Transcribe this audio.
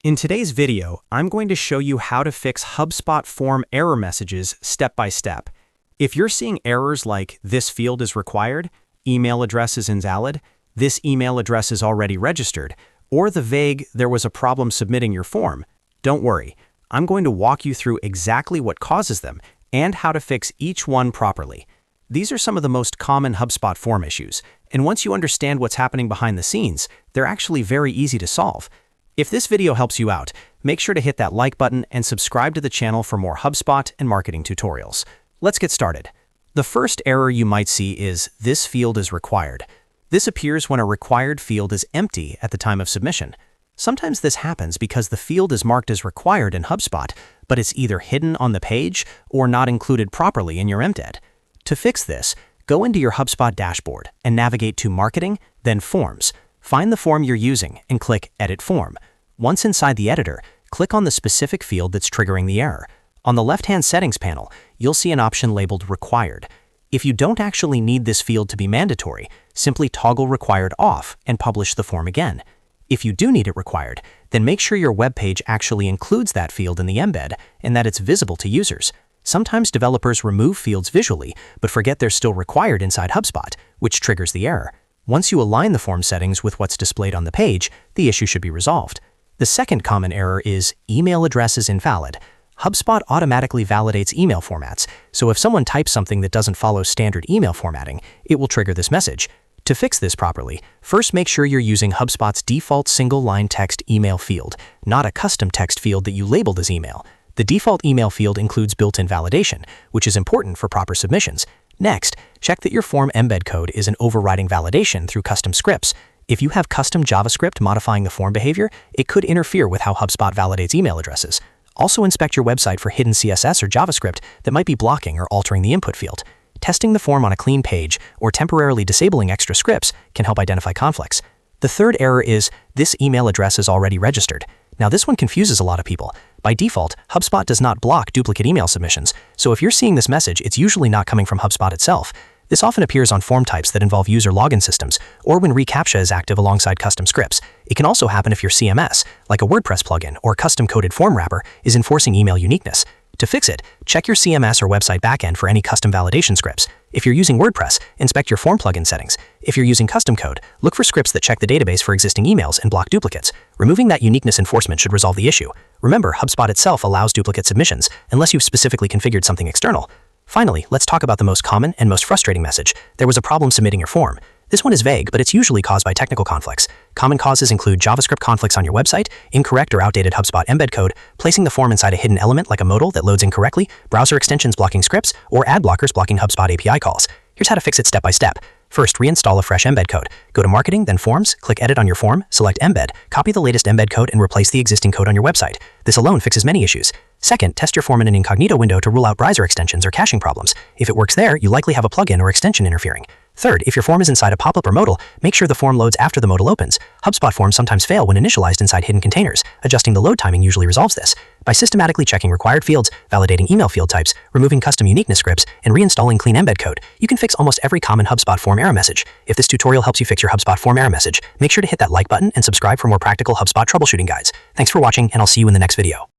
In today's video, I'm going to show you how to fix HubSpot form error messages step by step. If you're seeing errors like "this field is required," "email address is invalid," "this email address is already registered," or the vague "there was a problem submitting your form," don't worry. I'm going to walk you through exactly what causes them and how to fix each one properly. These are some of the most common HubSpot form issues, and once you understand what's happening behind the scenes, they're actually very easy to solve. If this video helps you out, make sure to hit that like button and subscribe to the channel for more HubSpot and marketing tutorials. Let's get started. The first error you might see is "this field is required." This appears when a required field is empty at the time of submission. Sometimes this happens because the field is marked as required in HubSpot, but it's either hidden on the page or not included properly in your embed. To fix this, go into your HubSpot dashboard and navigate to Marketing, then Forms. Find the form you're using and click Edit Form. Once inside the editor, click on the specific field that's triggering the error. On the left-hand settings panel, you'll see an option labeled Required. If you don't actually need this field to be mandatory, simply toggle Required off and publish the form again. If you do need it required, then make sure your web page actually includes that field in the embed and that it's visible to users. Sometimes developers remove fields visually, but forget they're still required inside HubSpot, which triggers the error. Once you align the form settings with what's displayed on the page, the issue should be resolved. The second common error is "email address is invalid." HubSpot automatically validates email formats, so if someone types something that doesn't follow standard email formatting, it will trigger this message. To fix this properly, first make sure you're using HubSpot's default single-line text email field, not a custom text field that you labeled as email. The default email field includes built-in validation, which is important for proper submissions. Next, check that your form embed code is an overriding validation through custom scripts. If you have custom JavaScript modifying the form behavior, it could interfere with how HubSpot validates email addresses. Also inspect your website for hidden CSS or JavaScript that might be blocking or altering the input field. Testing the form on a clean page or temporarily disabling extra scripts can help identify conflicts. The third error is "this email address is already registered." Now this one confuses a lot of people. By default, HubSpot does not block duplicate email submissions, so if you're seeing this message, it's usually not coming from HubSpot itself. This often appears on form types that involve user login systems, or when reCAPTCHA is active alongside custom scripts. It can also happen if your CMS, like a WordPress plugin or custom-coded form wrapper, is enforcing email uniqueness. To fix it, check your CMS or website backend for any custom validation scripts. If you're using WordPress, inspect your form plugin settings. If you're using custom code, look for scripts that check the database for existing emails and block duplicates. Removing that uniqueness enforcement should resolve the issue. Remember, HubSpot itself allows duplicate submissions, unless you've specifically configured something external. Finally, let's talk about the most common and most frustrating message: "there was a problem submitting your form." This one is vague, but it's usually caused by technical conflicts. Common causes include JavaScript conflicts on your website, incorrect or outdated HubSpot embed code, placing the form inside a hidden element like a modal that loads incorrectly, browser extensions blocking scripts, or ad blockers blocking HubSpot API calls. Here's how to fix it step by step. First, reinstall a fresh embed code. Go to Marketing, then Forms, click Edit on your form, select Embed, copy the latest embed code, and replace the existing code on your website. This alone fixes many issues. Second, test your form in an incognito window to rule out browser extensions or caching problems. If it works there, you likely have a plugin or extension interfering. Third, if your form is inside a pop-up or modal, make sure the form loads after the modal opens. HubSpot forms sometimes fail when initialized inside hidden containers. Adjusting the load timing usually resolves this. By systematically checking required fields, validating email field types, removing custom uniqueness scripts, and reinstalling clean embed code, you can fix almost every common HubSpot form error message. If this tutorial helps you fix your HubSpot form error message, make sure to hit that like button and subscribe for more practical HubSpot troubleshooting guides. Thanks for watching, and I'll see you in the next video.